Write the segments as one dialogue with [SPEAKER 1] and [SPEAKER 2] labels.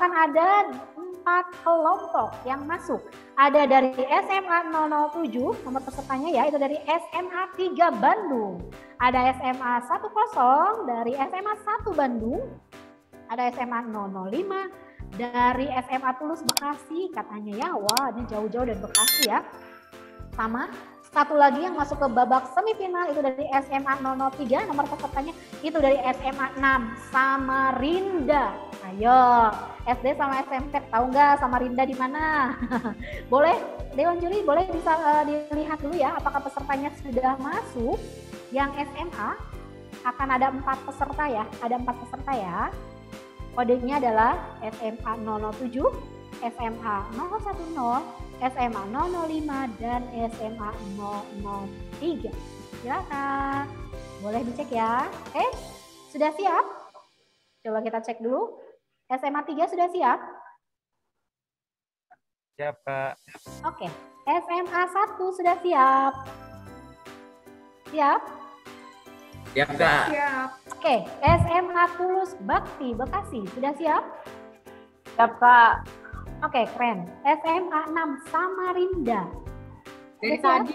[SPEAKER 1] akan ada 4 kelompok yang masuk. Ada dari SMA 007, nomor pesertanya ya, itu dari SMA 3 Bandung. Ada SMA 10 dari SMA 1 Bandung. Ada SMA 005 dari SMA Tulus Bekasi katanya ya. Wah, ini jauh-jauh dari Bekasi ya. Sama. Satu lagi yang masuk ke babak semifinal itu dari SMA 003, nomor pesertanya itu dari SMA 6 Samarinda. Ayo, SD sama SMP tahu nggak Samarinda di mana? Boleh, Dewan Juri boleh bisa dilihat dulu ya apakah pesertanya sudah masuk. Yang SMA akan ada 4 peserta ya, ada 4 peserta ya. Kodenya adalah SMA 007, SMA 010, SMA 005 dan SMA 003. Silakan. Boleh dicek ya. Oke, sudah siap? Coba kita cek dulu. SMA 3 sudah siap?
[SPEAKER 2] Siap, Kak.
[SPEAKER 1] Oke. SMA 1 sudah siap? Siap?
[SPEAKER 2] Siap, Kak.
[SPEAKER 3] Siap.
[SPEAKER 1] Oke, SMA Tulus Bakti Bekasi sudah siap?
[SPEAKER 3] Siap, Kak.
[SPEAKER 1] Oke, keren. SMA 6 Samarinda.
[SPEAKER 3] Dari tadi.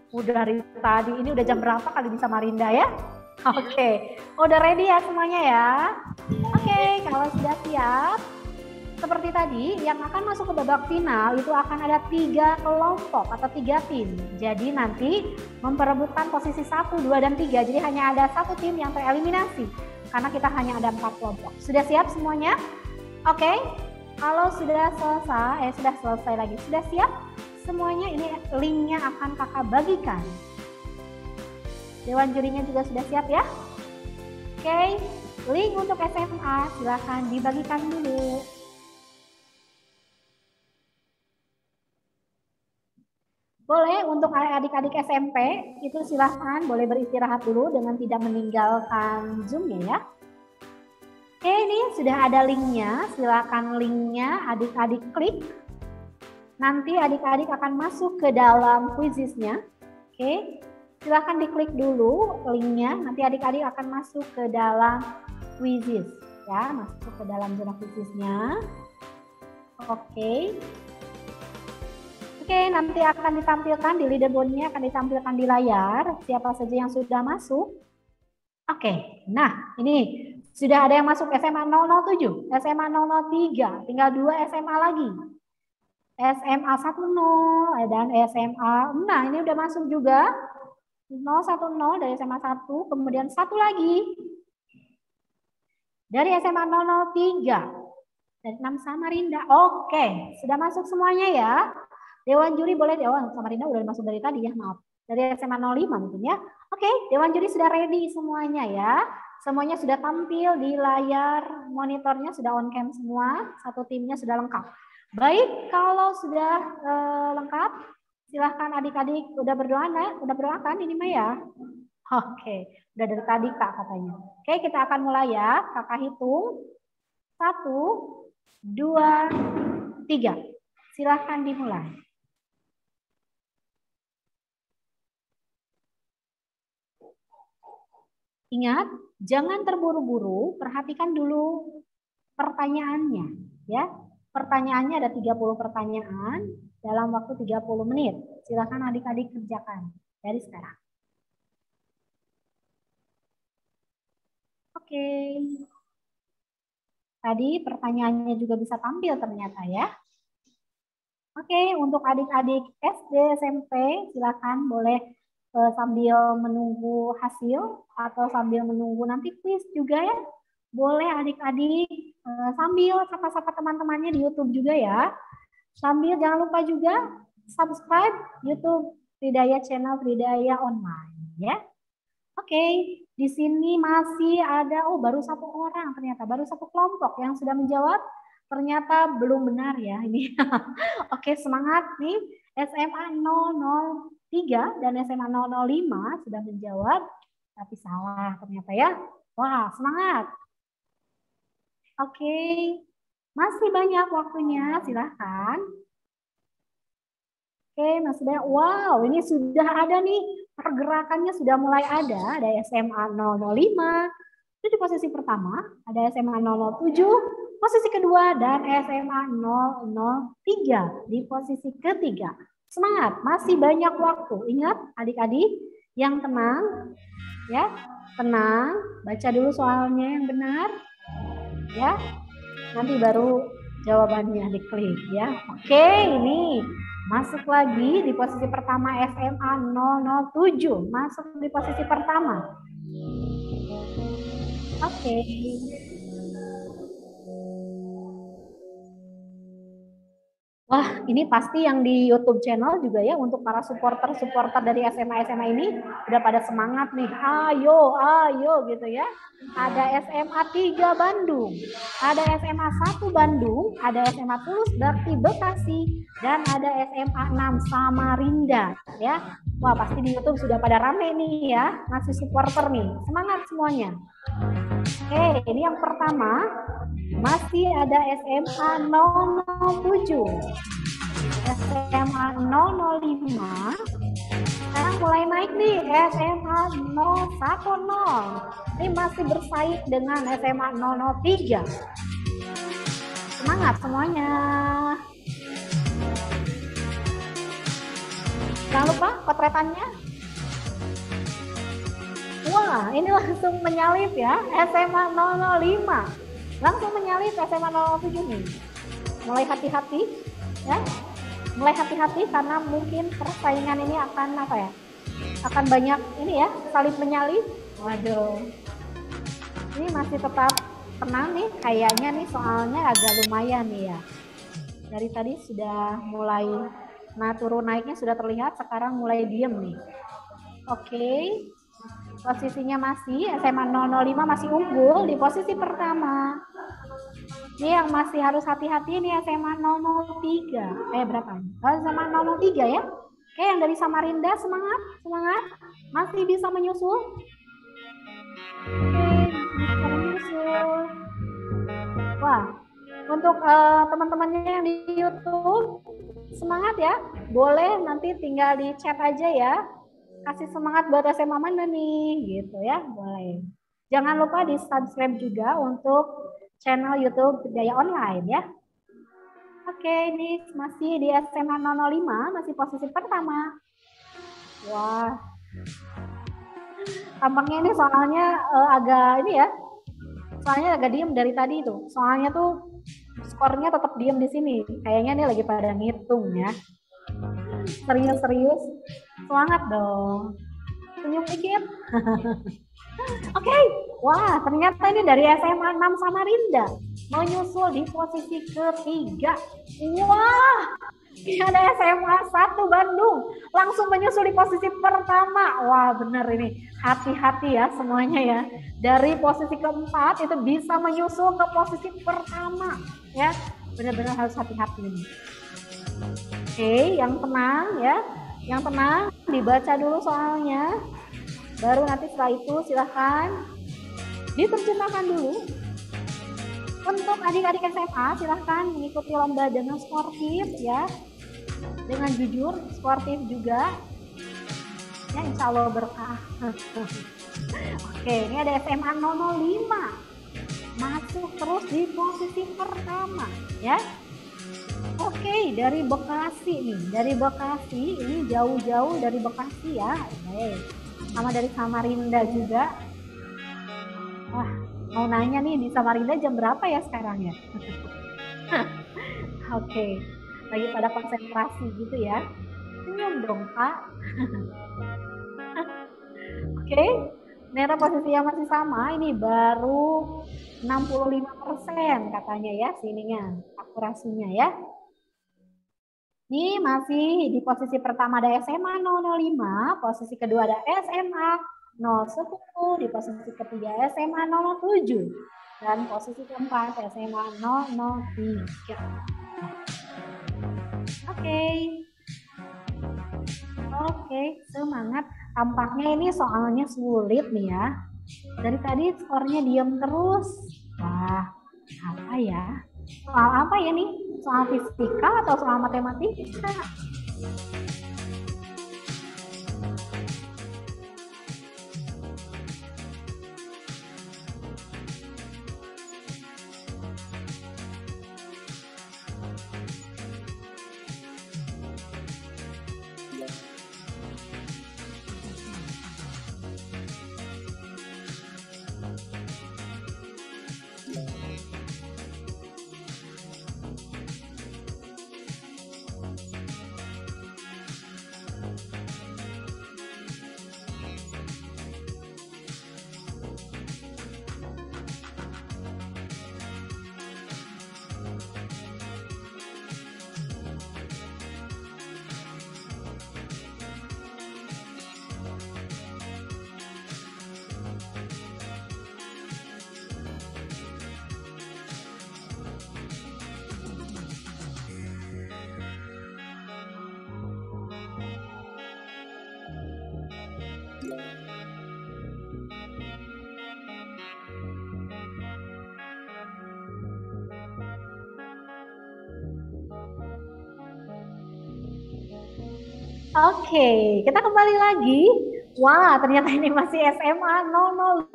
[SPEAKER 1] Udah dari tadi. Ini udah jam berapa kali di Samarinda ya? Oke. Udah ready ya semuanya ya? Oke, kalau sudah siap, seperti tadi, yang akan masuk ke babak final itu akan ada 3 kelompok atau 3 tim. Jadi nanti memperebutkan posisi 1, 2, dan 3. Jadi hanya ada 1 tim yang tereliminasi. Karena kita hanya ada 4 kelompok. Sudah siap semuanya? Oke. Kalau sudah selesai lagi. Sudah siap? Semuanya ini linknya akan kakak bagikan. Dewan jurinya juga sudah siap ya? Oke. Link untuk SMA silahkan dibagikan dulu. Boleh untuk adik-adik SMP itu silahkan boleh beristirahat dulu dengan tidak meninggalkan Zoom-nya ya. Oke, ini sudah ada linknya, silakan linknya adik-adik klik. Nanti adik-adik akan masuk ke dalam quizisnya. Oke, silakan diklik dulu linknya, nanti adik-adik akan masuk ke dalam quizis. Ya, masuk ke dalam zona quizisnya. Oke. Oke, nanti akan ditampilkan di leaderboard-nya, akan ditampilkan di layar siapa saja yang sudah masuk. Oke, nah ini sudah ada yang masuk SMA 007, SMA 003, tinggal 2 SMA lagi. SMA 10 dan SMA, nah ini udah masuk juga. 010 dari SMA 1, kemudian satu lagi dari SMA 003, dari 6 Samarinda. Oke, sudah masuk semuanya ya. Dewan juri boleh, Samarinda udah masuk dari tadi ya, maaf. Dari SMA 05 mungkin ya. Oke, Dewan juri sudah ready semuanya ya. Semuanya sudah tampil di layar monitornya, sudah on cam semua, satu timnya sudah lengkap. Baik, kalau sudah lengkap, silahkan adik-adik udah berdoa kan ini Maya? Ya? Oke, udah dari tadi Kak katanya. Oke, kita akan mulai ya. Kakak hitung. 1, 2, 3. Silahkan dimulai. Ingat, jangan terburu-buru, perhatikan dulu pertanyaannya. Ya, pertanyaannya ada 30 pertanyaan dalam waktu 30 menit. Silakan adik-adik kerjakan dari sekarang. Oke. Tadi pertanyaannya juga bisa tampil ternyata ya. Oke, untuk adik-adik SD, SMP, silakan boleh sambil menunggu hasil atau sambil menunggu nanti quiz juga ya. Boleh adik-adik sambil sapa-sapa teman-temannya di YouTube juga ya. Sambil jangan lupa juga subscribe YouTube Fridaya Channel Fridaya Online ya. Oke, di sini masih ada baru 1 orang ternyata, baru 1 kelompok yang sudah menjawab. Ternyata belum benar ya ini. Oke, semangat nih. SMA 003 dan SMA 005 sudah menjawab, tapi salah ternyata ya. Wah, semangat. Oke, masih banyak waktunya, silahkan. Oke, masih banyak. Wow, ini sudah ada nih, pergerakannya sudah mulai ada. Ada SMA 005, itu di posisi pertama. Ada SMA 007, posisi kedua dan SMA 003 di posisi ketiga. Semangat, masih banyak waktu. Ingat adik-adik yang tenang, ya, tenang. Baca dulu soalnya yang benar, ya. Nanti baru jawabannya diklik, ya. Oke, ini masuk lagi di posisi pertama SMA 007. Masuk di posisi pertama. Oke. Wah, ini pasti yang di YouTube channel juga ya untuk para supporter dari SMA ini udah pada semangat nih. Ayo, ayo gitu ya. Ada SMA 3 Bandung, ada SMA 1 Bandung, ada SMA Tulus Bakti Bekasi, dan ada SMA 6 Samarinda ya. Wah, pasti di YouTube sudah pada rame nih ya, ngasih supporter nih. Semangat semuanya. Oke, ini yang pertama masih ada SMA 007, SMA 005. Sekarang mulai naik nih SMA 010. Ini masih bersaing dengan SMA 003. Semangat semuanya. Jangan lupa potretannya. Wah, ini langsung menyalip ya, SMA 005. Langsung menyalip SMA 007 nih. Mulai hati-hati ya. Mulai hati-hati karena mungkin persaingan ini akan apa ya? Akan banyak ini ya, salib menyalip. Waduh. Ini masih tetap tenang nih, kayaknya nih soalnya agak lumayan nih ya. Dari tadi sudah mulai turun naiknya sudah terlihat, sekarang mulai diem nih. Oke. Posisinya masih SMA 005 masih unggul di posisi pertama. Ini yang masih harus hati-hati nih SMA 003. Berapa? SMA 003 ya. Oke, yang dari Samarinda semangat, semangat. Masih bisa menyusul. Oke, bisa menyusul. Wah, untuk teman-temannya yang di YouTube semangat ya. Boleh nanti tinggal di chat aja ya. Kasih semangat buat SMA mana nih, gitu ya, boleh. Jangan lupa di subscribe juga untuk channel YouTube Berdaya Online ya. Oke, ini masih di SMA 005, masih posisi pertama. Wah, tampaknya ini soalnya agak ini ya, soalnya agak diem dari tadi tuh. Soalnya tuh skornya tetap diem di sini. Kayaknya ini lagi pada ngitung ya. Serius-serius. Semangat dong. Senyum dikit. Oke. Wah, ternyata ini dari SMA 6 Samarinda. Menyusul di posisi ketiga. Wah, ini ada SMA 1 Bandung. Langsung menyusul di posisi pertama. Wah, benar ini. Hati-hati ya semuanya ya. Dari posisi keempat itu bisa menyusul ke posisi pertama. Ya, benar-benar harus hati-hati ini. Oke, yang tenang ya. Yang tenang, dibaca dulu soalnya. Baru nanti setelah itu silahkan diterjemahkan dulu. Untuk adik-adik SMA silahkan mengikuti lomba dengan sportif ya. Dengan jujur, sportif juga. Ya, insya Allah berkah. Oke, ini ada SMA 005. Masuk terus di posisi pertama ya. Oke, dari Bekasi nih, dari Bekasi, ini jauh-jauh dari Bekasi ya, sama dari Samarinda juga. Wah, mau nanya nih di Samarinda jam berapa ya sekarang ya? Oke, lagi pada konsentrasi gitu ya. Senyum dong Pak. Oke, ternyata posisinya masih sama, ini baru 65% katanya ya sininya, akurasinya ya. Ini masih di posisi pertama ada SMA 005, posisi kedua ada SMA 010, di posisi ketiga SMA 007, dan posisi keempat SMA 003. Oke, semangat. Tampaknya ini soalnya sulit nih ya. Dari tadi skornya diam terus. Wah, apa ya? Soal apa ya nih? Soal fisika atau soal matematika? Oke, kita kembali lagi. Wah, ternyata ini masih SMA 005.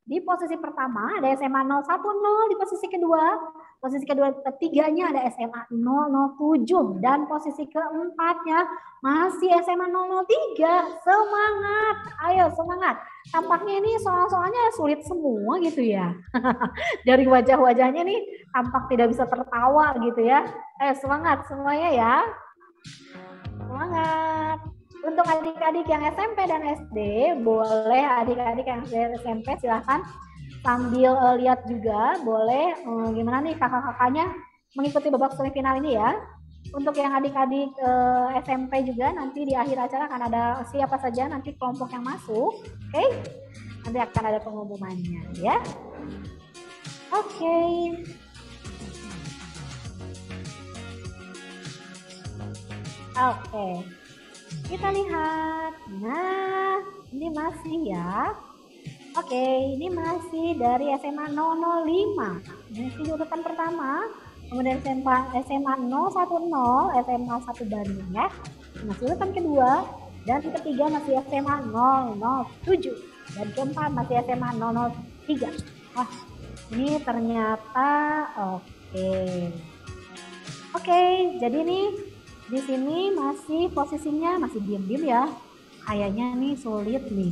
[SPEAKER 1] Di posisi pertama ada SMA 010, di posisi ketiganya ada SMA 007 dan posisi keempatnya masih SMA 003. Semangat, ayo semangat. Tampaknya ini soal-soalnya sulit semua gitu ya. Dari wajah-wajahnya nih tampak tidak bisa tertawa gitu ya. Ayo semangat semuanya ya. Semangat. Untuk adik-adik yang SMP dan SD, boleh adik-adik yang SMP silahkan sambil lihat juga, boleh gimana nih kakak-kakaknya mengikuti babak semifinal ini ya. Untuk yang adik-adik SMP juga nanti di akhir acara akan ada siapa saja nanti kelompok yang masuk, oke? Nanti akan ada pengumumannya ya. Oke. Oke. Kita lihat. Nah, ini masih ya. Oke, ini masih dari SMA 005. Masih urutan pertama. Kemudian SMA 010, SMA 1 Bandung ya. Masih urutan kedua. Dan ketiga masih SMA 007. Dan keempat masih SMA 003. Wah, ini ternyata oke. Oke, jadi nih di sini masih posisinya masih diam-diam ya. Kayaknya nih sulit nih.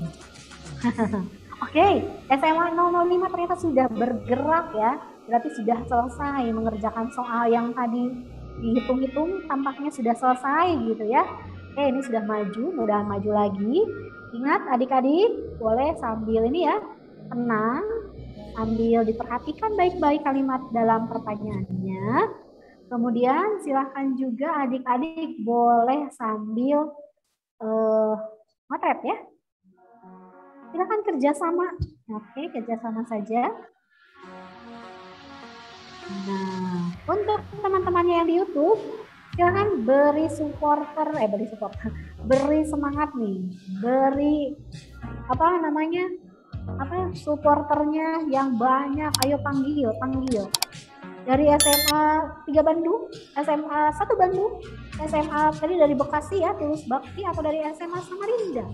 [SPEAKER 1] Oke, SMA 005 ternyata sudah bergerak ya. Berarti sudah selesai mengerjakan soal yang tadi dihitung-hitung, tampaknya sudah selesai gitu ya. Oke, ini sudah maju, mudah-mudahan maju lagi. Ingat adik-adik, boleh sambil ini ya, tenang, sambil diperhatikan baik-baik kalimat dalam pertanyaannya. Kemudian silahkan juga adik-adik boleh sambil motret ya. Silahkan kerjasama. Oke, kerjasama saja. Nah, untuk teman-temannya yang di YouTube, silahkan beri semangat nih. Beri supporternya yang banyak. Ayo panggil. Dari SMA 3 Bandung, SMA 1 Bandung, SMA tadi dari Bekasi ya, Tulus Bakti, atau dari SMA Samarinda.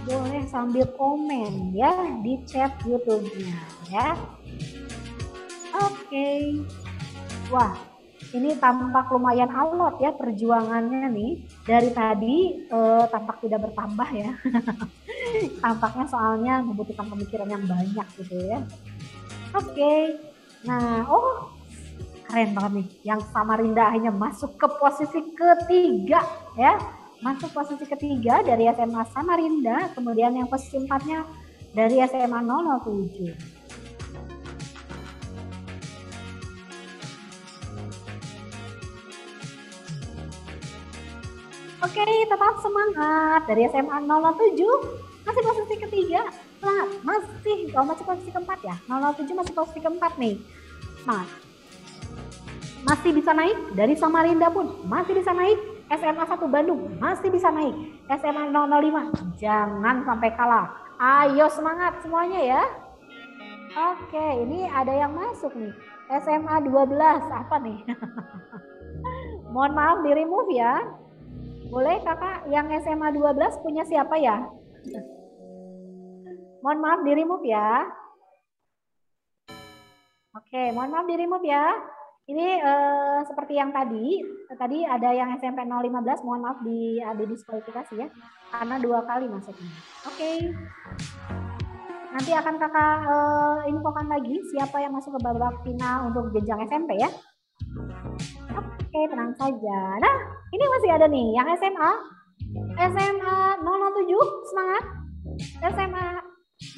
[SPEAKER 1] Boleh sambil komen ya di chat YouTube-nya ya. Oke. Wah, ini tampak lumayan alot ya perjuangannya nih. Dari tadi tampak tidak bertambah ya. Tampaknya soalnya membutuhkan pemikiran yang banyak gitu ya. Oke. Nah, keren banget nih, yang Samarinda akhirnya masuk ke posisi ketiga ya. Masuk posisi ketiga dari SMA Samarinda, kemudian yang posisi empatnya dari SMA 007. Oke, tetap semangat. Dari SMA 007 masih posisi ketiga. Semangat, masih posisi keempat ya. 007 masih posisi keempat nih. Semangat. Masih bisa naik, dari Samarinda pun masih bisa naik, SMA 1 Bandung masih bisa naik, SMA 005 jangan sampai kalah. Ayo semangat semuanya ya. Oke, ini ada yang masuk nih, SMA 12, apa nih? Mohon maaf di remove ya. Boleh kakak yang SMA 12 punya siapa ya? Mohon maaf di remove ya. Oke, mohon maaf di remove ya. Ini seperti yang tadi ada yang SMP 015, mohon maaf ada diskualifikasi ya, karena 2 kali masuknya. Oke. Nanti akan kakak infokan lagi siapa yang masuk ke babak final untuk jenjang SMP ya. Oke, tenang saja. Nah, ini masih ada nih yang SMA 007, semangat. SMA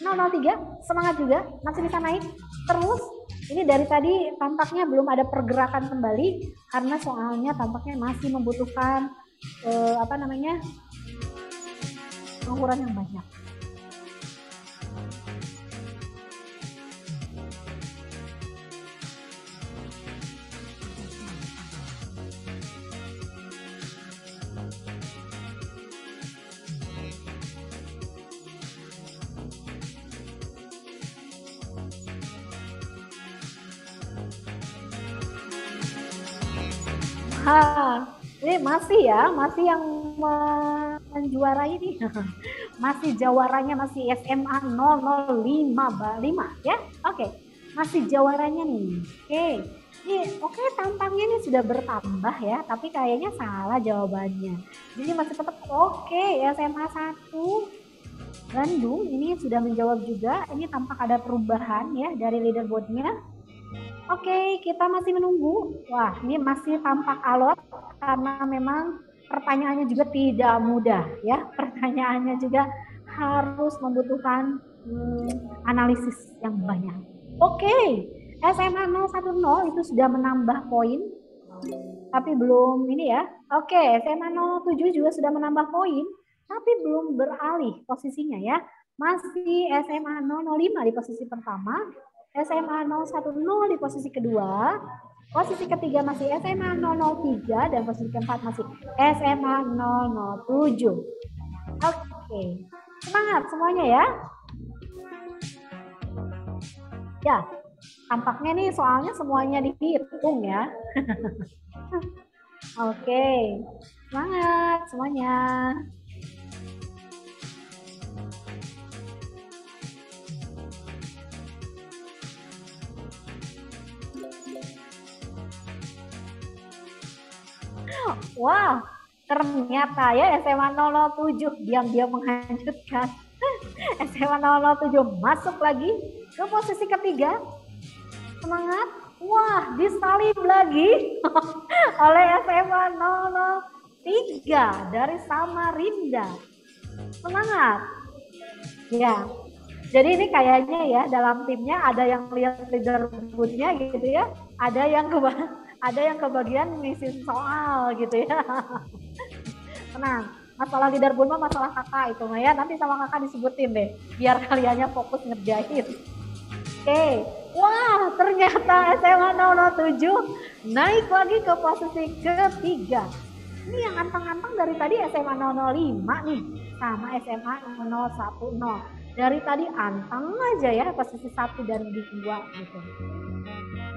[SPEAKER 1] 003, semangat juga, masih bisa naik terus. Ini dari tadi tampaknya belum ada pergerakan kembali karena soalnya tampaknya masih membutuhkan pengukuran yang banyak. Ini masih ya, masih yang menjuarai ini. Masih jawaranya masih SMA 005 ya. Oke. Masih jawaranya nih. Oke. Oke, tampangnya ini sudah bertambah ya, tapi kayaknya salah jawabannya. Jadi masih tetap oke, SMA 1 Bandung ini sudah menjawab juga. Ini tampak ada perubahan ya dari leaderboardnya. Oke, kita masih menunggu. Wah, ini masih tampak alot karena memang pertanyaannya juga tidak mudah ya. Pertanyaannya juga harus membutuhkan analisis yang banyak. Oke, SMA 010 itu sudah menambah poin. Tapi belum ini ya. Oke, SMA 07 juga sudah menambah poin, tapi belum beralih posisinya ya. Masih SMA 005 di posisi pertama, SMA 010 di posisi kedua, posisi ketiga masih SMA 003 dan posisi keempat masih SMA 007. Oke, semangat semuanya ya. Ya, tampaknya nih soalnya semuanya dihitung ya. Oke, semangat semuanya. Wah, ternyata ya SMA 007 diam-diam menghancurkan. SMA 007 masuk lagi ke posisi ketiga. Semangat. Wah, disalib lagi oleh SMA 003 dari Samarinda. Semangat. Ya. Jadi ini kayaknya ya dalam timnya ada yang lihat leaderboardnya gitu ya. Ada yang kebagian ngisi soal gitu ya. Tenang, masalah leaderboard mah masalah kakak itu mah ya. Nanti sama kakak disebutin deh, biar kaliannya fokus ngerjain. Oke, wah ternyata SMA 007 naik lagi ke posisi ketiga. Ini yang anteng-anteng dari tadi SMA 005 nih, sama SMA 010. Dari tadi anteng aja ya posisi 1 dan 2 gitu.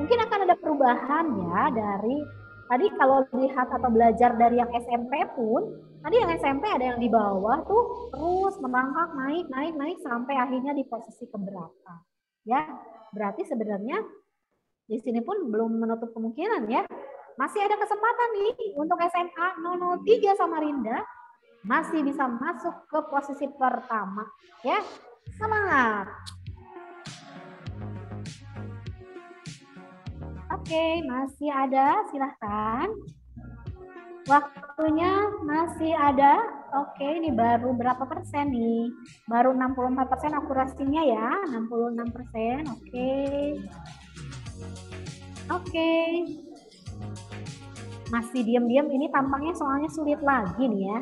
[SPEAKER 1] Mungkin akan ada perubahan ya dari tadi kalau lihat atau belajar dari yang SMP pun, tadi yang SMP ada yang di bawah tuh terus merangkak naik sampai akhirnya di posisi keberapa. Ya, berarti sebenarnya di sini pun belum menutup kemungkinan ya. Masih ada kesempatan nih untuk SMA 003 Samarinda masih bisa masuk ke posisi pertama ya. Semangat. Oke, masih ada, silahkan. Waktunya masih ada. Oke, ini baru berapa persen nih? Baru 64% akurasinya ya, 66%. Oke. Masih diam-diam, ini tampaknya soalnya sulit lagi nih ya.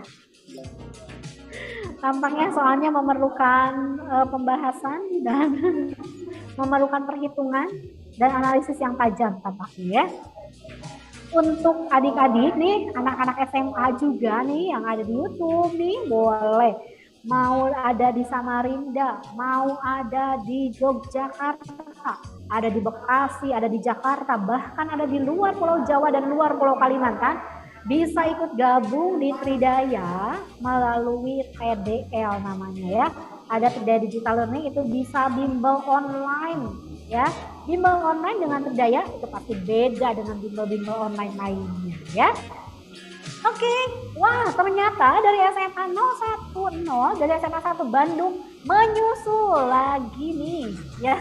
[SPEAKER 1] Tampaknya soalnya memerlukan pembahasan dan memerlukan perhitungan dan analisis yang tajam tampaknya ya. Untuk adik-adik nih, anak-anak SMA juga nih yang ada di YouTube nih, boleh. Mau ada di Samarinda, mau ada di Yogyakarta, ada di Bekasi, ada di Jakarta, bahkan ada di luar Pulau Jawa dan luar Pulau Kalimantan, bisa ikut gabung di Tridaya melalui TDL namanya ya. Ada Tridaya Digital Learning, itu bisa bimbel online ya. Bimbel online dengan Tridaya itu pasti beda dengan bimbel-bimbel online lainnya ya. Oke, wah ternyata dari SMA 010, dari SMA 1 Bandung menyusul lagi nih ya.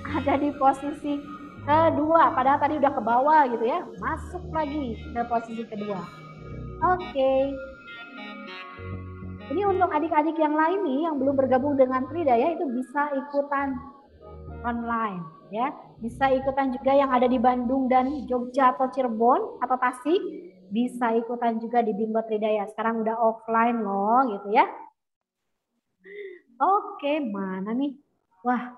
[SPEAKER 1] Ada di posisi kedua, padahal tadi udah ke bawah gitu ya, masuk lagi ke posisi kedua. Oke. Ini untuk adik-adik yang lain nih yang belum bergabung dengan Tridaya itu bisa ikutan online ya. Bisa ikutan juga yang ada di Bandung dan Jogja atau Cirebon atau Tasik, bisa ikutan juga di bimbel Tridaya. Sekarang udah offline loh gitu ya. Oke, mana nih? Wah,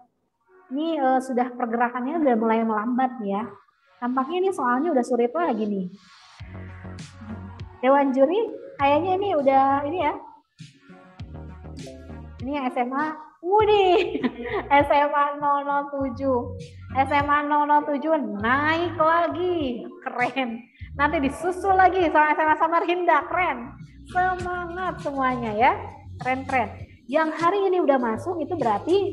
[SPEAKER 1] ini sudah pergerakannya udah mulai melambat ya. Tampaknya ini soalnya udah sulit lagi nih. Dewan juri kayaknya ini udah ini ya. Ini yang SMA Wih, SMA 007. SMA 007 naik lagi. Keren. Nanti disusul lagi sama SMA Samarinda. Keren. Semangat semuanya ya. Keren-keren. Yang hari ini udah masuk itu berarti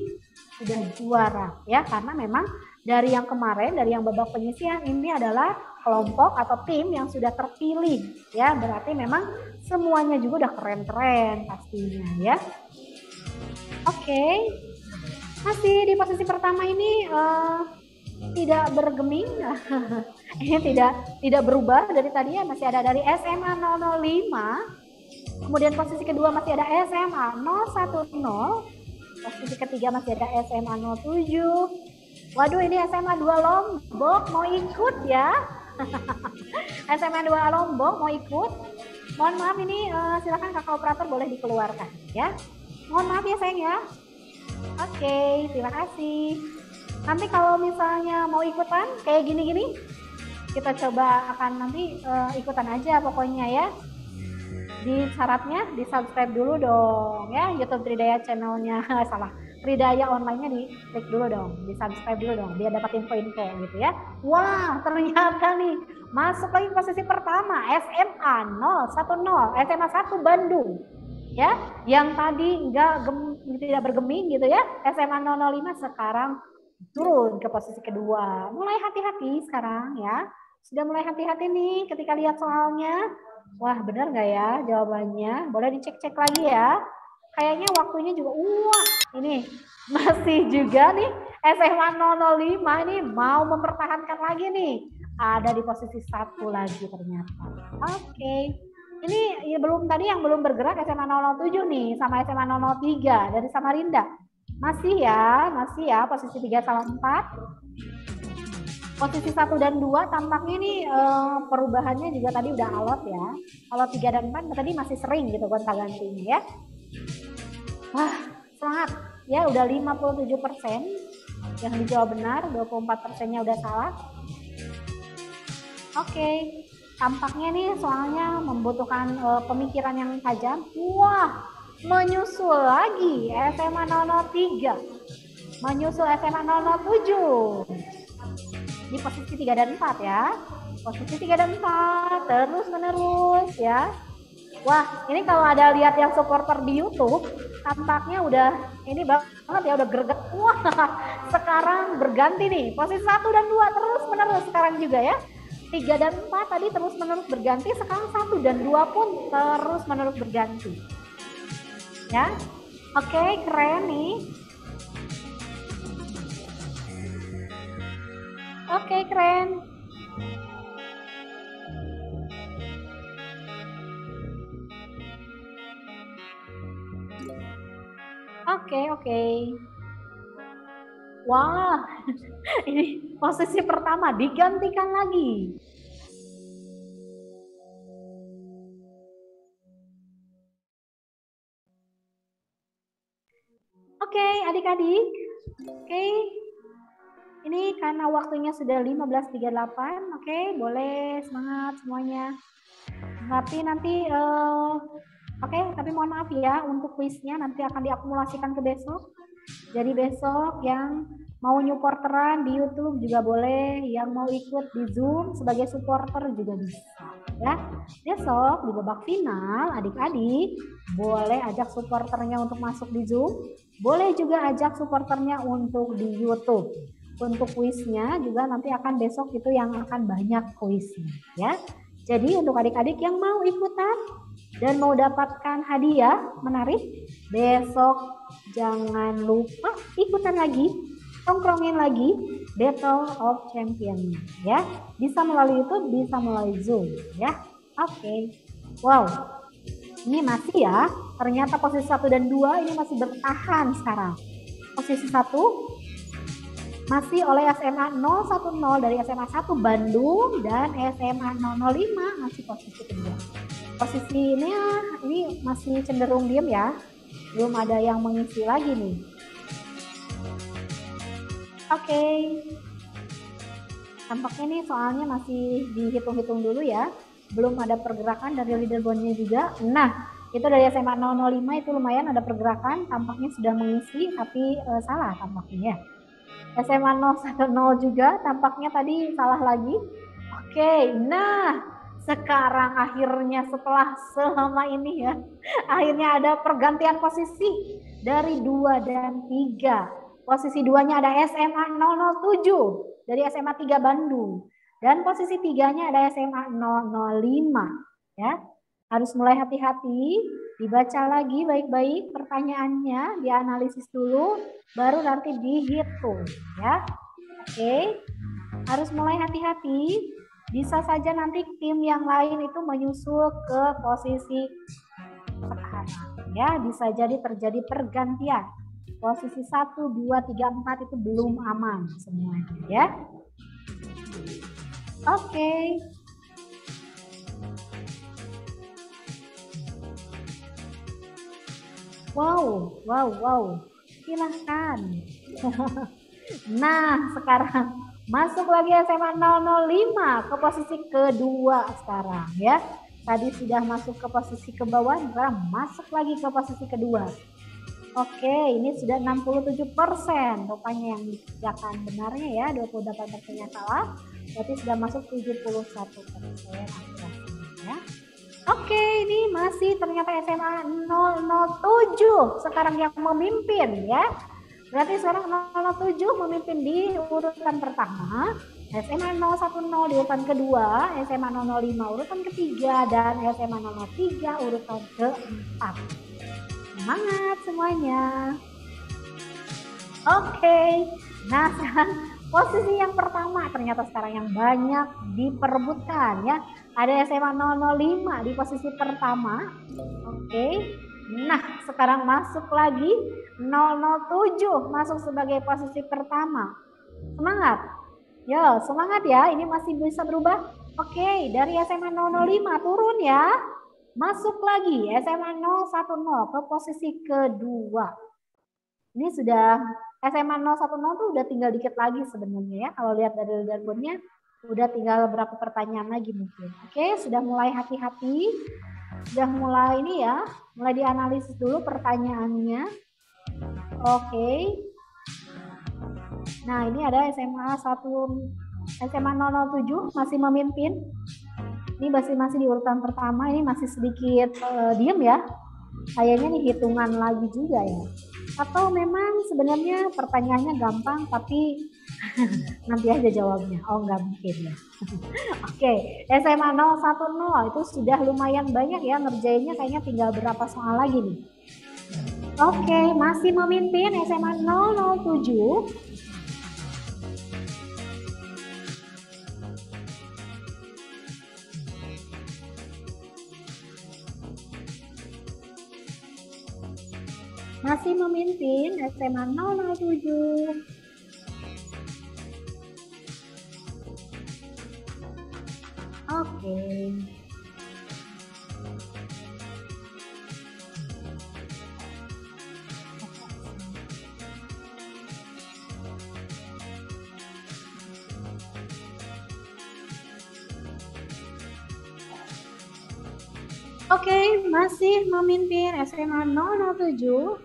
[SPEAKER 1] sudah juara ya, karena memang dari yang kemarin, dari yang babak penyisihan ini adalah kelompok atau tim yang sudah terpilih ya, berarti memang semuanya juga udah keren-keren pastinya ya. Oke, masih di posisi pertama ini tidak bergeming, ini tidak berubah dari tadi ya, masih ada dari SMA 005, kemudian posisi kedua masih ada SMA 010, posisi ketiga masih ada SMA 07. Waduh, ini SMA 2 Lombok mau ikut ya. SMA 2 Lombok mau ikut. Mohon maaf ini silakan kakak operator boleh dikeluarkan ya. Mohon maaf ya sayang ya. Oke, terima kasih. Nanti kalau misalnya mau ikutan kayak gini-gini, kita coba akan nanti ikutan aja pokoknya ya. Di syaratnya di subscribe dulu dong ya, YouTube Tridaya channelnya, salah, Tridaya online-nya di klik dulu dong, di subscribe dulu dong biar dapat info-info gitu ya. Wah, ternyata nih masuk lagi posisi pertama SMA 010, SMA 1 Bandung ya, yang tadi tidak bergeming gitu ya, SMA 005 sekarang turun ke posisi kedua. Mulai hati-hati sekarang ya, sudah mulai hati-hati nih ketika lihat soalnya. Wah, benar nggak ya jawabannya? Boleh dicek-cek lagi ya. Kayaknya waktunya juga, wah ini masih juga nih SMA 005 ini mau mempertahankan lagi nih. Ada di posisi 1 lagi ternyata. Oke. Ini ya, belum tadi yang belum bergerak SMA 007 nih sama SMA 003 dari Samarinda. Masih ya posisi 3 sama 4. Posisi 1 dan 2 tampaknya ini perubahannya juga tadi udah alot ya. Kalau 3 dan 4 tadi masih sering gitu gonta-gantinya ya. Wah, semangat. Ya udah 57% yang dijawab benar, 24%-nya udah salah. Oke, tampaknya nih soalnya membutuhkan pemikiran yang tajam. Wah, menyusul lagi SMA 003. Menyusul SMA 007. Di posisi 3 dan 4 ya. Posisi 3 dan 4 terus menerus ya. Wah, ini kalau ada lihat yang supporter di YouTube, tampaknya udah ini banget ya, udah greget. Wah, sekarang berganti nih. Posisi 1 dan 2 terus menerus sekarang juga ya. 3 dan 4 tadi terus menerus berganti, sekarang 1 dan 2 pun terus menerus berganti. Ya. Oke, keren nih. Oke, keren. Oke. Wah, ini posisi pertama digantikan lagi. Oke, adik-adik. Oke. Ini karena waktunya sudah 15.38, oke, boleh semangat semuanya. Tapi nanti, tapi mohon maaf ya, untuk kuisnya nanti akan diakumulasikan ke besok. Jadi besok yang mau supporteran di YouTube juga boleh, yang mau ikut di Zoom sebagai supporter juga bisa. Ya, besok di babak final, adik-adik boleh ajak supporternya untuk masuk di Zoom, boleh juga ajak supporternya untuk di YouTube. Untuk kuisnya juga nanti akan besok itu yang akan banyak kuisnya ya. Jadi untuk adik-adik yang mau ikutan dan mau dapatkan hadiah menarik, besok jangan lupa ikutan lagi, tongkrongin lagi Battle of Champions ya. Bisa melalui YouTube, bisa melalui Zoom ya. Oke. Wow. Ini masih ya, ternyata posisi 1 dan 2 ini masih bertahan sekarang. Posisi 1 masih oleh SMA 010 dari SMA 1 Bandung dan SMA 005 masih posisi kedua. Posisi ini masih cenderung diam ya, belum ada yang mengisi lagi nih. Oke. Tampaknya nih soalnya masih dihitung-hitung dulu ya, belum ada pergerakan dari leaderboardnya juga. Nah, Itu dari SMA 005 itu lumayan ada pergerakan, tampaknya sudah mengisi, tapi salah tampaknya ya. SMA 010 juga tampaknya tadi salah lagi. Oke, nah sekarang akhirnya setelah selama ini ya, akhirnya ada pergantian posisi dari 2 dan 3. Posisi 2-nya ada SMA 007 dari SMA 3 Bandung. Dan posisi 3-nya ada SMA 005. Ya, harus mulai hati-hati, dibaca lagi baik-baik pertanyaannya, dianalisis dulu, baru nanti dihitung. Ya, oke, harus mulai hati-hati. Bisa saja nanti tim yang lain itu menyusul ke posisi sekarang. Ya, bisa jadi terjadi pergantian. Posisi 1, 2, 3, 4 itu belum aman semuanya ya. Oke. Wow. Silahkan. Nah, sekarang masuk lagi SMA 005 ke posisi kedua sekarang ya. Tadi sudah masuk ke posisi ke bawah, sekarang masuk lagi ke posisi kedua. Oke, ini sudah 67%. Rupanya yang dikerjakan benarnya ya, 28%-nya salah. Berarti sudah masuk 71% ya. Oke, ini masih ternyata SMA 007 sekarang yang memimpin ya. Berarti sekarang 007 memimpin di urutan pertama, SMA 010 di urutan kedua, SMA 005 urutan ketiga, dan SMA 003 urutan keempat. Semangat semuanya. Oke, nah posisi yang pertama ternyata sekarang yang banyak diperebutkan ya. Ada SMA 005 di posisi pertama. Oke. Nah, sekarang masuk lagi 007 masuk sebagai posisi pertama. Semangat. Yo, semangat ya. Ini masih bisa berubah. Oke, dari SMA 005 turun ya. Masuk lagi SMA 010 ke posisi kedua. Ini sudah SMA 010 tuh udah tinggal dikit lagi sebenarnya ya. Kalau lihat dari leaderboardnya udah tinggal beberapa pertanyaan lagi mungkin. Oke, sudah mulai hati-hati. Sudah mulai ini ya, mulai dianalisis dulu pertanyaannya. Oke. Nah, ini ada SMA 007 masih memimpin. Ini masih di urutan pertama, ini masih sedikit diem ya. Kayaknya nih hitungan lagi juga ya. Atau memang sebenarnya pertanyaannya gampang tapi nanti aja jawabnya. Oh, nggak mungkin ya. Oke, SMA 010 itu sudah lumayan banyak ya ngerjainnya, kayaknya tinggal berapa soal lagi nih. Oke, masih memimpin SMA 007. Masih memimpin SMA 007. Oke. Oke, masih memimpin SMA 007.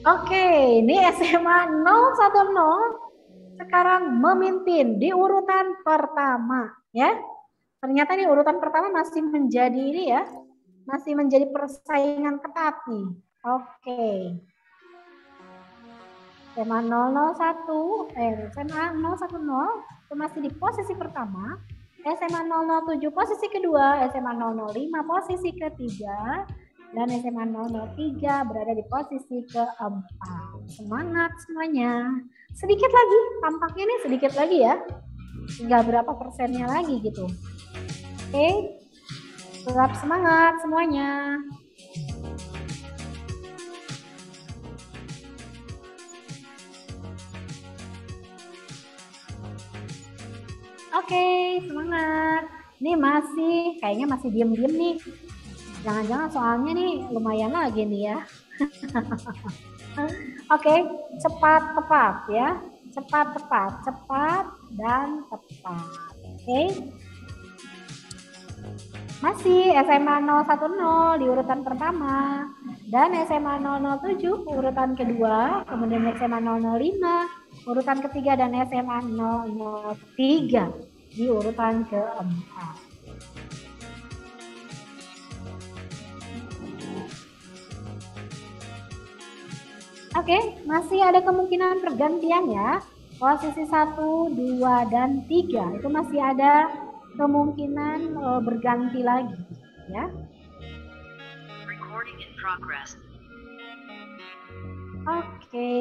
[SPEAKER 1] Oke, ini SMA 010 sekarang memimpin di urutan pertama ya. Ternyata di urutan pertama masih menjadi ini ya, masih menjadi persaingan ketat nih. Oke. SMA 001, SMA 010 itu masih di posisi pertama, SMA 007 posisi kedua, SMA 005 posisi ketiga, dan SMA 003 berada di posisi keempat. Semangat semuanya. Sedikit lagi, tampaknya nih sedikit lagi ya. Tinggal berapa persennya lagi gitu. Oke, tetap semangat semuanya. Oke, semangat. Ini kayaknya masih diem-diem nih. Jangan-jangan soalnya nih lumayan lagi nih ya. Oke, cepat tepat ya. Cepat tepat, cepat dan tepat. Oke. Masih SMA 010 di urutan pertama dan SMA 007 urutan kedua, kemudian SMA 005 urutan ketiga dan SMA 003 di urutan keempat. Oke, masih ada kemungkinan pergantian ya. Posisi 1, 2, dan 3 itu masih ada kemungkinan berganti lagi ya.
[SPEAKER 4] Recording in progress.
[SPEAKER 1] Oke.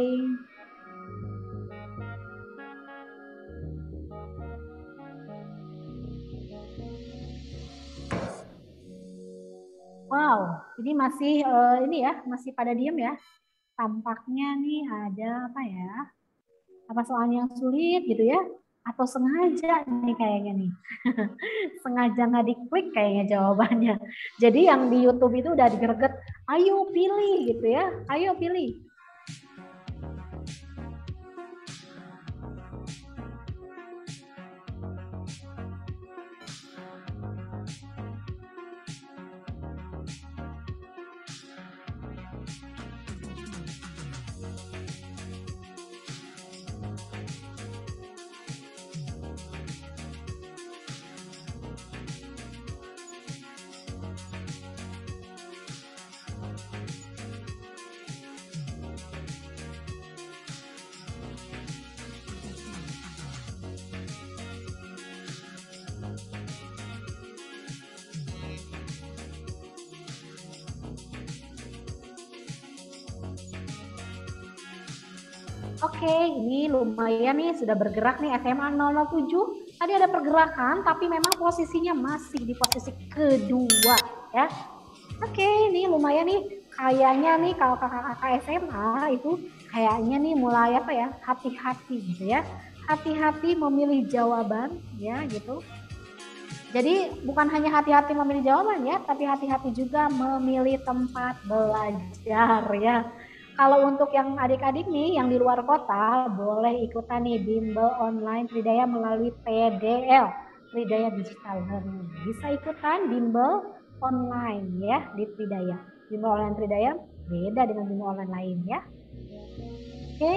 [SPEAKER 1] Wow, ini masih ini ya, masih pada diem ya. Tampaknya nih ada apa ya? Apa soalnya yang sulit gitu ya? Atau sengaja nih kayaknya nih. Sengaja nggak diklik kayaknya jawabannya. Jadi yang di YouTube itu udah digereget, ayo pilih gitu ya. Ayo pilih. Oke, ini lumayan nih sudah bergerak nih SMA 007. Tadi ada pergerakan tapi memang posisinya masih di posisi kedua ya. Oke, ini lumayan nih. Kayaknya nih kalau kakak-kakak SMA itu kayaknya nih mulai apa ya? Hati-hati gitu ya. Hati-hati memilih jawaban ya gitu. Jadi bukan hanya hati-hati memilih jawaban ya, tapi hati-hati juga memilih tempat belajar ya. Kalau untuk yang adik-adik nih yang di luar kota boleh ikutan nih bimbel online Tridaya melalui PDL, Tridaya Digital Learning. Bisa ikutan bimbel online ya di Tridaya. Bimbel online Tridaya beda dengan bimbel online lain ya. Oke.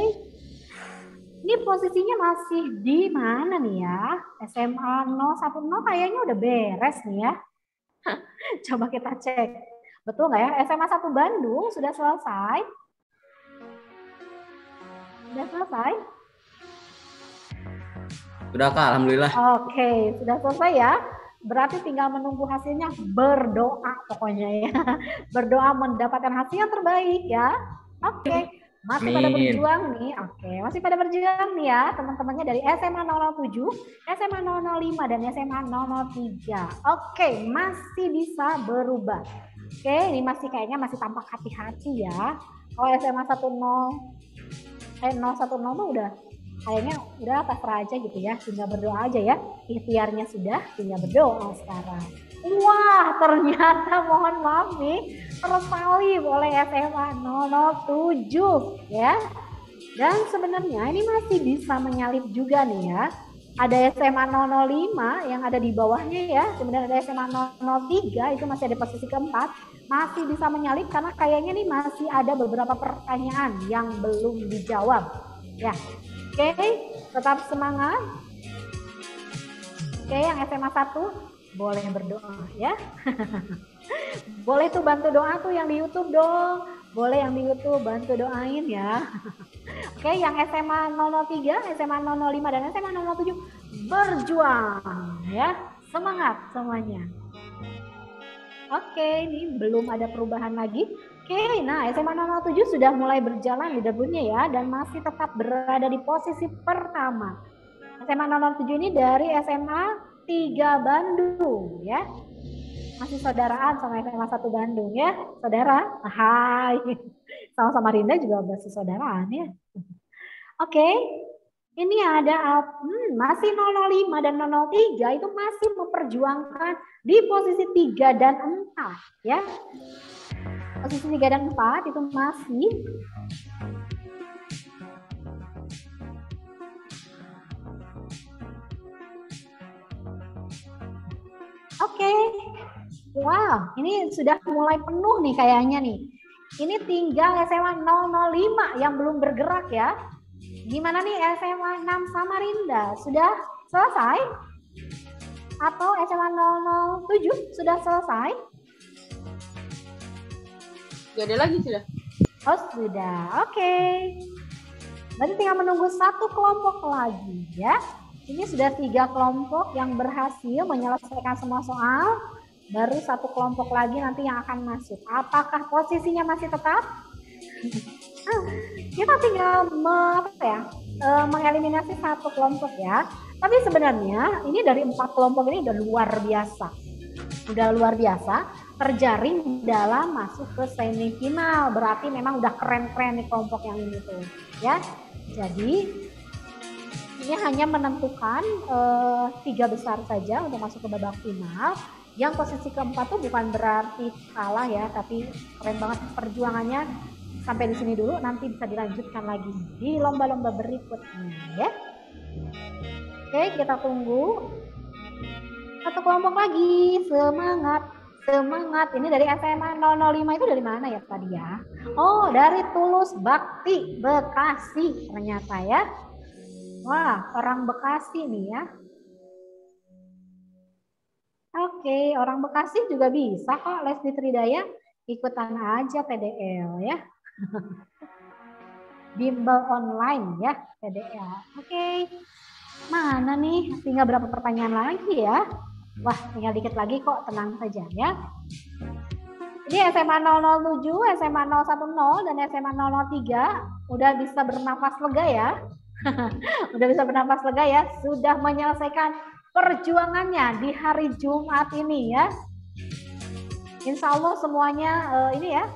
[SPEAKER 1] Ini posisinya masih di mana nih ya? SMA 010 kayaknya udah beres nih ya. Coba kita cek. Betul nggak ya? SMA 1 Bandung sudah selesai. Sudah selesai?
[SPEAKER 2] Sudah Kak, alhamdulillah.
[SPEAKER 1] Oke, sudah selesai ya. Berarti tinggal menunggu hasilnya, berdoa pokoknya ya. Berdoa mendapatkan hasil yang terbaik ya. Oke, masih pada berjuang nih. Oke, masih pada berjuang nih ya teman-temannya dari SMA 007, SMA 005 dan SMA 003. Oke, masih bisa berubah. Oke, ini masih kayaknya masih tampak hati-hati ya. Kalau SMA 010 tuh udah kayaknya udah pasrah aja gitu ya, tinggal berdoa aja ya, ikhtiarnya sudah, tinggal berdoa sekarang. Wah, ternyata mohon maaf nih tersalib oleh SMA 007 ya. Dan sebenarnya ini masih bisa menyalip juga nih ya. Ada SMA 005 yang ada di bawahnya ya, kemudian ada SMA 003 itu masih ada posisi keempat, masih bisa menyalip karena kayaknya nih masih ada beberapa pertanyaan yang belum dijawab ya. Oke, tetap semangat. Oke, yang SMA 1 boleh berdoa ya. Boleh tuh bantu doa tuh yang di YouTube dong. Boleh yang di YouTube bantu doain ya. Oke, yang SMA 003, SMA 005 dan SMA 007 berjuang ya. Semangat semuanya. Oke, ini belum ada perubahan lagi. Oke, nah SMA 007 sudah mulai berjalan leaderboardnya ya dan masih tetap berada di posisi pertama. SMA 007 ini dari SMA 3 Bandung ya. Masih saudaraan sama SMA 1 Bandung ya, saudara. Hai. Sama-sama Rinda juga masih saudaraan ya. Oke. Ini ada masih 005 dan 003 itu masih memperjuangkan di posisi 3 dan 4 ya. Posisi 3 dan 4 itu masih Oke. Wow, ini sudah mulai penuh nih kayaknya nih. Ini tinggal SMA 005 yang belum bergerak ya. Gimana nih SMA 6 Samarinda? Sudah selesai? Atau SMA 007 sudah selesai?
[SPEAKER 3] Gak ada lagi sudah.
[SPEAKER 1] Oh sudah, oke. Berarti tinggal menunggu satu kelompok lagi ya. Ini sudah 3 kelompok yang berhasil menyelesaikan semua soal. Baru satu kelompok lagi nanti yang akan masuk. Apakah posisinya masih tetap? Kita tinggal mengeliminasi satu kelompok ya. Tapi sebenarnya ini dari 4 kelompok ini udah luar biasa. Udah luar biasa terjaring dalam masuk ke semifinal. Berarti memang udah keren-keren nih kelompok yang ini tuh ya. Jadi ini hanya menentukan 3 besar saja untuk masuk ke babak final. Yang posisi keempat tuh bukan berarti kalah ya, tapi keren banget perjuangannya. Sampai di sini dulu, nanti bisa dilanjutkan lagi di lomba-lomba berikutnya ya. Oke, kita tunggu. Satu kelompok lagi, semangat. Semangat, ini dari SMA 005 itu dari mana ya tadi ya? Oh, dari Tulus Bakti, Bekasi ternyata ya. Wah, orang Bekasi nih ya. Oke, orang Bekasi juga bisa kok les di Tridaya. Ikutan aja PDL ya. Bimbel online ya PDL. Oke. Mana nih? Tinggal berapa pertanyaan lagi ya? Wah, tinggal dikit lagi kok, tenang saja ya. Ini SMA 007, SMA 010 dan SMA 003 udah bisa bernafas lega ya. Udah bisa bernafas lega ya, sudah menyelesaikan perjuangannya di hari Jumat ini ya. Insya Allah semuanya ini ya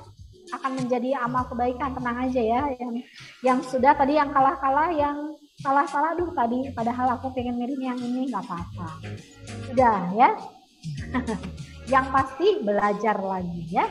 [SPEAKER 1] akan menjadi amal kebaikan, tenang aja ya. Yang sudah tadi yang kalah-kalah, yang salah-salah, aduh tadi padahal aku pengen ngirim yang ini, nggak apa-apa. Udah ya. Yang pasti belajar lagi ya.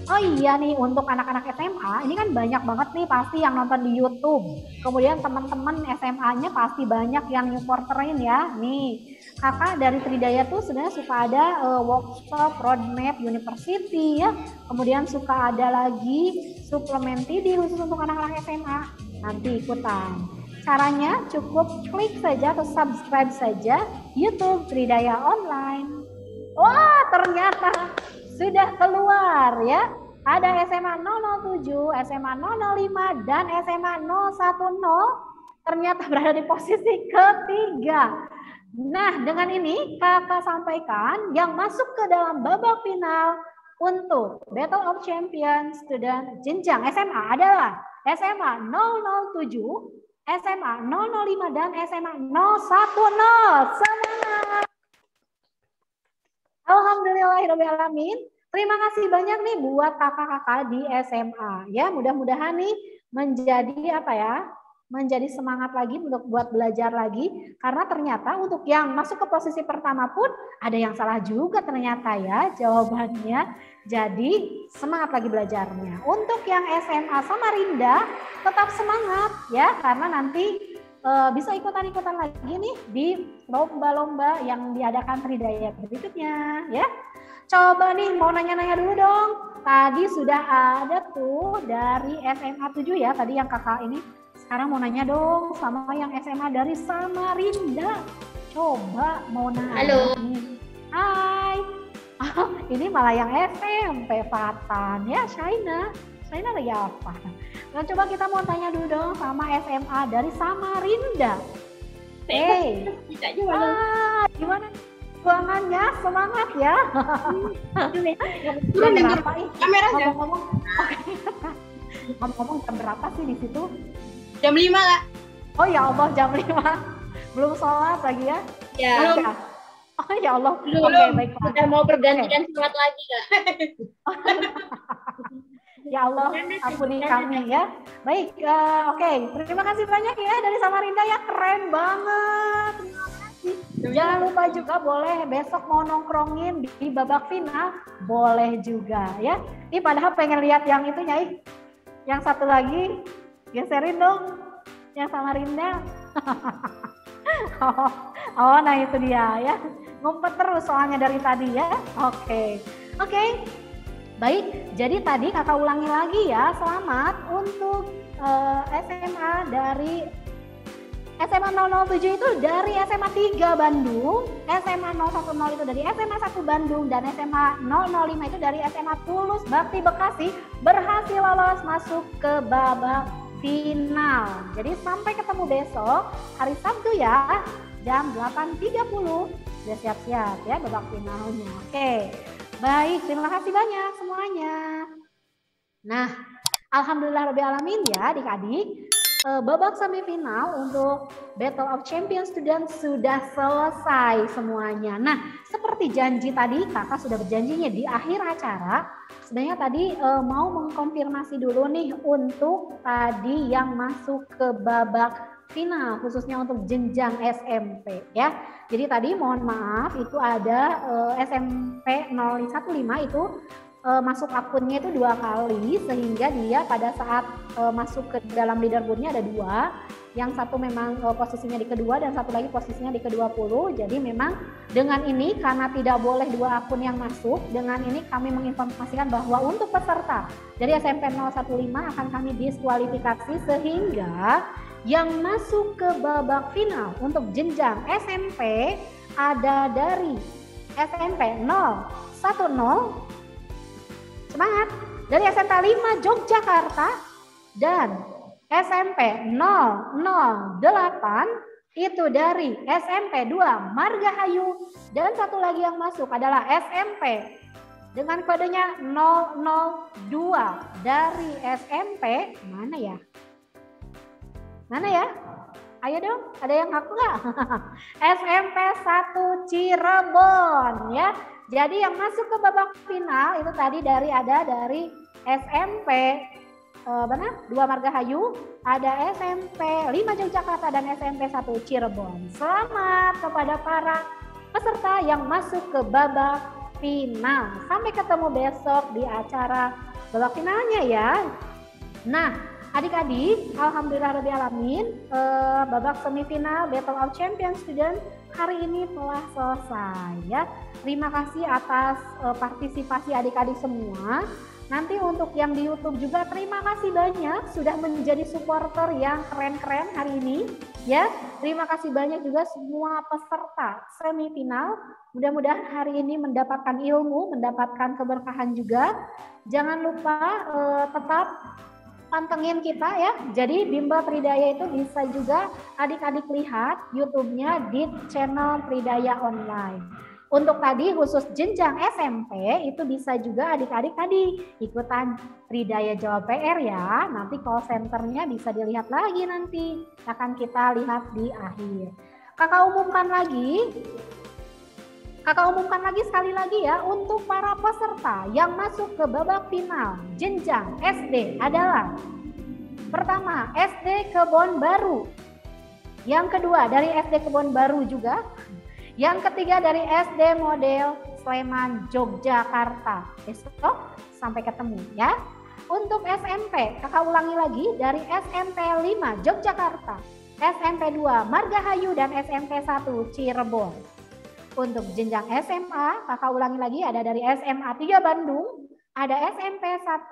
[SPEAKER 1] Oh iya nih, untuk anak-anak SMA, ini kan banyak banget nih pasti yang nonton di YouTube. Kemudian teman-teman SMA-nya pasti banyak yang supporterin ya. Nih, kakak dari Tridaya tuh sebenarnya suka ada workshop roadmap university ya. Kemudian suka ada lagi suplemen TD khusus untuk anak-anak SMA. Nanti ikutan. Caranya cukup klik saja atau subscribe saja YouTube Tridaya Online. Wah, ternyata sudah keluar ya. Ada SMA 007, SMA 005, dan SMA 010 ternyata berada di posisi ketiga. Nah, dengan ini kakak sampaikan yang masuk ke dalam babak final untuk Battle of Champions Student jenjang SMA adalah SMA 007, SMA 005, dan SMA 010. Semangat! Alhamdulillahirrahmanirrahim. Terima kasih banyak nih buat kakak-kakak di SMA ya. Mudah-mudahan nih menjadi apa ya? Menjadi semangat lagi untuk buat belajar lagi, karena ternyata untuk yang masuk ke posisi pertama pun ada yang salah juga ternyata ya jawabannya. Jadi semangat lagi belajarnya. Untuk yang SMA Samarinda tetap semangat ya, karena nanti bisa ikutan-ikutan lagi nih di lomba-lomba yang diadakan Tridaya berikutnya ya. Coba nih mau nanya-nanya dulu dong. Tadi sudah ada tuh dari SMA 7 ya, tadi yang kakak ini. Sekarang mau nanya dong sama yang SMA dari Samarinda. Coba mau nanya.
[SPEAKER 4] Halo.
[SPEAKER 1] Hai. Ini malah yang SMP Fatan ya, Shaina. Shaina lagi apa? Nah, coba kita mau tanya dulu dong sama SMA dari Samarinda. Gimana? Perjuangannya semangat ya. Jam berapa nih?
[SPEAKER 4] Kamera aja.
[SPEAKER 1] Ngomong jam berapa sih di situ?
[SPEAKER 4] Jam 5 lah.
[SPEAKER 1] Oh ya Allah, jam 5. Belum sholat lagi ya?
[SPEAKER 4] Ya.
[SPEAKER 1] Belum. Oh ya Allah.
[SPEAKER 4] Belum.
[SPEAKER 1] Oke, baiklah.
[SPEAKER 4] Sudah mau pergantian sholat lagi Kak.
[SPEAKER 1] Ya Ya Allah, ampuni kami ya. Baik, oke. Terima kasih banyak ya dari Samarinda ya, keren banget. Terima kasih. Jangan lupa juga boleh besok mau nongkrongin di babak final, boleh juga ya. Ini padahal pengen lihat yang itu Nyai. Yang satu lagi, geserin dong. Yang Samarinda. Nah itu dia ya. Ngumpet terus soalnya dari tadi ya. Oke. Baik, jadi tadi kakak ulangi lagi ya, selamat untuk SMA dari SMA 007 itu dari SMA 3 Bandung, SMA 010 itu dari SMA 1 Bandung, dan SMA 005 itu dari SMA Tulus Bakti Bekasi berhasil lolos masuk ke babak final. Jadi sampai ketemu besok hari Sabtu ya, jam 8.30. Sudah siap-siap ya babak finalnya. Oke. Baik, terima kasih banyak semuanya. Nah, alhamdulillah rabbil alamin ya adik-adik. Babak semifinal untuk Battle of Champions Student sudah selesai semuanya. Nah, seperti janji tadi, kakak sudah berjanjinya di akhir acara. Sebenarnya tadi mau mengkonfirmasi dulu nih untuk tadi yang masuk ke babak final, khususnya untuk jenjang SMP ya. Jadi tadi mohon maaf itu ada SMP 015 itu masuk akunnya itu 2 kali, sehingga dia pada saat masuk ke dalam leaderboardnya ada 2. Yang satu memang posisinya di kedua dan satu lagi posisinya di ke-20. Jadi memang dengan ini karena tidak boleh 2 akun yang masuk, dengan ini kami menginformasikan bahwa untuk peserta dari SMP 015 akan kami diskualifikasi, sehingga yang masuk ke babak final untuk jenjang SMP ada dari SMP 010, semangat, dari SMP 5 Yogyakarta, dan SMP 008 itu dari SMP 2 Margahayu, dan satu lagi yang masuk adalah SMP dengan kodenya 002 dari SMP mana ya? Ayo dong, ada yang ngaku nggak? SMP 1 Cirebon ya. Jadi yang masuk ke babak final itu tadi dari SMP 2 Margahayu, ada SMP 5 Yogyakarta dan SMP 1 Cirebon. Selamat kepada para peserta yang masuk ke babak final. Sampai ketemu besok di acara babak finalnya ya. Nah, adik-adik, alhamdulillah rabbil alamin, babak semifinal Battle of Champions Student hari ini telah selesai ya. Terima kasih atas partisipasi adik-adik semua. Nanti untuk yang di YouTube juga terima kasih banyak sudah menjadi supporter yang keren-keren hari ini ya. Terima kasih banyak juga semua peserta semifinal. Mudah-mudahan hari ini mendapatkan ilmu, mendapatkan keberkahan juga. Jangan lupa tetap pantengin kita ya. Jadi Bimbel Tridaya itu bisa juga adik-adik lihat YouTube-nya di channel Tridaya Online. Untuk tadi khusus jenjang SMP itu bisa juga adik-adik tadi ikutan Tridaya Jawab PR ya. Nanti call centernya bisa dilihat lagi nanti. Akan kita lihat di akhir. Kakak umumkan lagi sekali lagi ya, untuk para peserta yang masuk ke babak final jenjang SD adalah pertama SD Kebon Baru, yang kedua dari SD Kebon Baru juga, yang ketiga dari SD Model Sleman Yogyakarta. Besok sampai ketemu ya. Untuk SMP, kakak ulangi lagi dari SMP 5 Yogyakarta, SMP 2 Margahayu dan SMP 1 Cirebon. Untuk jenjang SMA, kakak ulangi lagi ada dari SMA 3 Bandung, ada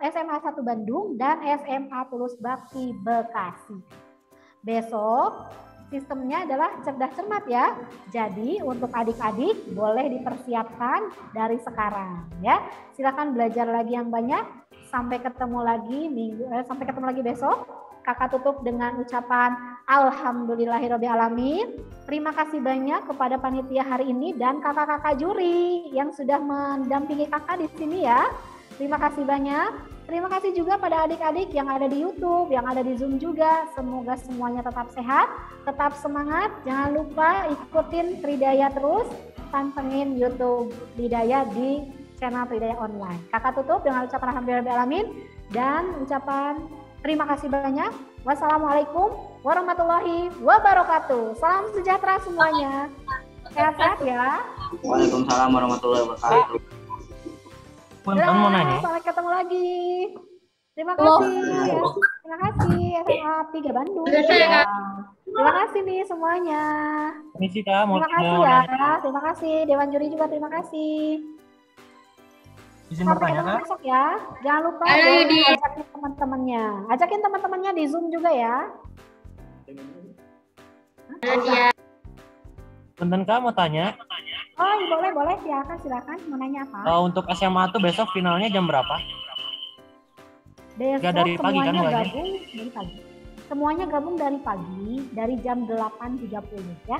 [SPEAKER 1] SMA 1 Bandung, dan SMA Tulus Bakti Bekasi. Besok sistemnya adalah cerdas cermat ya. Jadi untuk adik-adik boleh dipersiapkan dari sekarang ya. Silakan belajar lagi yang banyak. Sampai ketemu lagi besok. Kakak tutup dengan ucapan alhamdulillahirobbilalamin. Terima kasih banyak kepada panitia hari ini dan kakak-kakak juri yang sudah mendampingi kakak di sini ya. Terima kasih banyak. Terima kasih juga pada adik-adik yang ada di YouTube, yang ada di Zoom juga. Semoga semuanya tetap sehat, tetap semangat. Jangan lupa ikutin Tridaya terus, pantengin YouTube Tridaya di channel Tridaya Online. Kakak tutup dengan ucapan alhamdulillahirobbilalamin. Dan ucapan terima kasih banyak. Wassalamualaikum warahmatullahi wabarakatuh. Salam sejahtera semuanya. Sehat-sehat ya.
[SPEAKER 4] Waalaikumsalam warahmatullahi wabarakatuh.
[SPEAKER 2] Mau nanya?
[SPEAKER 1] Sampai ketemu lagi. Terima kasih. Ya. Terima kasih SMA 3 Bandung. Ya. Terima kasih nih semuanya.
[SPEAKER 2] Permisi Kak,
[SPEAKER 1] Terima kasih ya. Terima kasih. Dewan juri juga terima kasih.
[SPEAKER 2] izin
[SPEAKER 1] Sampai
[SPEAKER 2] bertanya
[SPEAKER 1] ketemu
[SPEAKER 2] Kak.
[SPEAKER 1] besok ya. Jangan lupa ajakin teman-temannya. Ajakin teman-temannya di Zoom juga ya.
[SPEAKER 2] Punten Kak mau tanya,
[SPEAKER 1] Oh, iya, boleh. Silakan. Mau nanya apa?
[SPEAKER 2] untuk SMA tuh besok finalnya jam berapa?
[SPEAKER 1] Besok
[SPEAKER 2] Ya, dari pagi kan
[SPEAKER 1] semuanya
[SPEAKER 2] mulainya?
[SPEAKER 1] gabung dari pagi. Semuanya gabung dari pagi, dari jam 8.30 ya.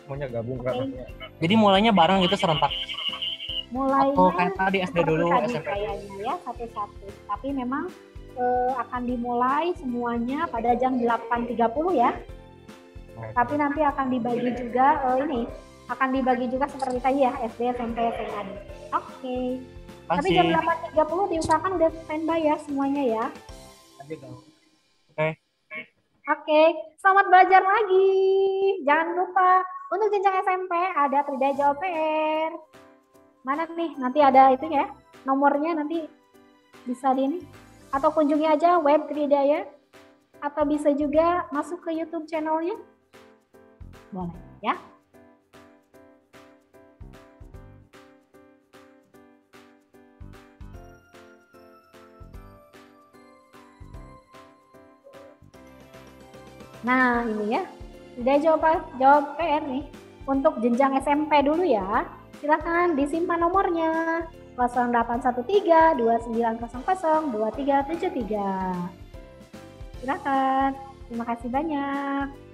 [SPEAKER 2] Semuanya gabung Kak.
[SPEAKER 1] Oke.
[SPEAKER 2] Jadi mulainya bareng gitu serentak.
[SPEAKER 1] Mulainya
[SPEAKER 2] Atau kayak tadi SD
[SPEAKER 1] seperti
[SPEAKER 2] dulu,
[SPEAKER 1] tadi
[SPEAKER 2] SMP.
[SPEAKER 1] kayaknya ya, satu-satu. Tapi memang akan dimulai semuanya pada jam 8.30 ya. Tapi nanti akan dibagi juga akan dibagi juga seperti tadi ya, SD, SMP, SMA. Oke. Tapi jam 8.30 diusahakan udah standby ya semuanya ya.
[SPEAKER 2] Oke.
[SPEAKER 1] Oke, selamat belajar lagi. Jangan lupa untuk jenjang SMP ada Tridaya Jawab PR. Mana nih? Nanti ada itu ya, nomornya nanti bisa di ini. Atau kunjungi aja web Tridaya. Atau bisa juga masuk ke YouTube channelnya. Boleh ya. Nah ini ya, udah jawab PR nih. Untuk jenjang SMP dulu ya, silakan disimpan nomornya 0813 2900 2373. Silakan, terima kasih banyak.